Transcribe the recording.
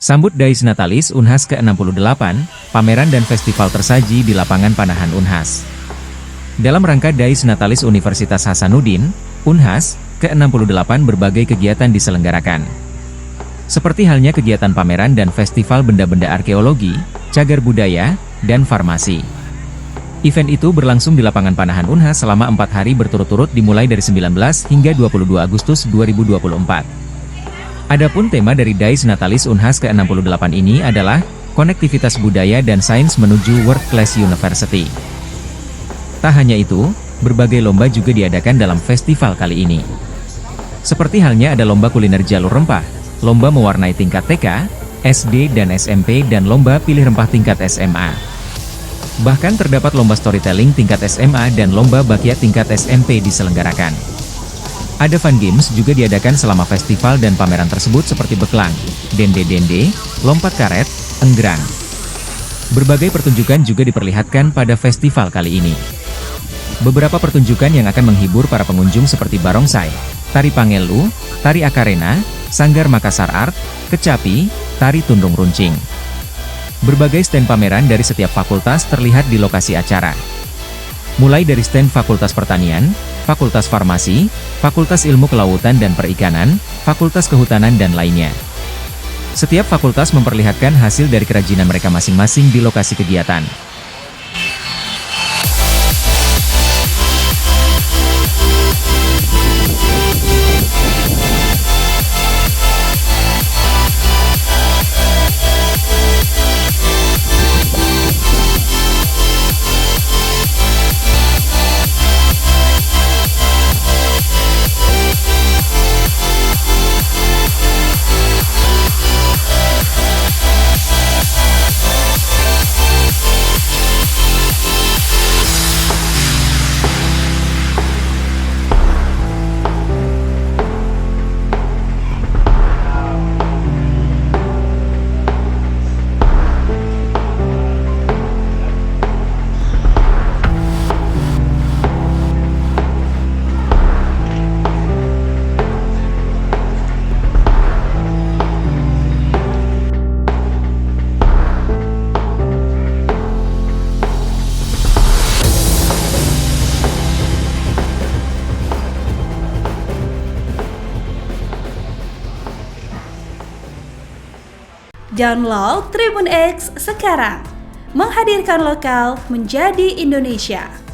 Sambut Dais Natalis Unhas ke-68, pameran dan festival tersaji di lapangan Panahan Unhas. Dalam rangka Dais Natalis Universitas Hasanuddin, Unhas, ke-68 berbagai kegiatan diselenggarakan. Seperti halnya kegiatan pameran dan festival benda-benda arkeologi, cagar budaya, dan farmasi. Event itu berlangsung di lapangan Panahan Unhas selama 4 hari berturut-turut dimulai dari 19 hingga 22 Agustus 2024. Adapun tema dari Dais Natalis Unhas ke-68 ini adalah konektivitas budaya dan sains menuju World Class University. Tak hanya itu, berbagai lomba juga diadakan dalam festival kali ini. Seperti halnya ada lomba kuliner jalur rempah, lomba mewarnai tingkat TK, SD dan SMP dan lomba pilih rempah tingkat SMA. Bahkan terdapat lomba storytelling tingkat SMA dan lomba bakiat tingkat SMP diselenggarakan. Ada fun games juga diadakan selama festival dan pameran tersebut seperti beklang, dende-dende, lompat karet, enggrang. Berbagai pertunjukan juga diperlihatkan pada festival kali ini. Beberapa pertunjukan yang akan menghibur para pengunjung seperti barongsai, tari pangelu, tari akarena, sanggar Makassar Art, kecapi, tari tundung runcing. Berbagai stand pameran dari setiap fakultas terlihat di lokasi acara. Mulai dari stand Fakultas Pertanian, Fakultas Farmasi, Fakultas Ilmu Kelautan dan Perikanan, Fakultas Kehutanan dan lainnya. Setiap fakultas memperlihatkan hasil dari kerajinan mereka masing-masing di lokasi kegiatan. Download Tribun X sekarang, menghadirkan lokal menjadi Indonesia.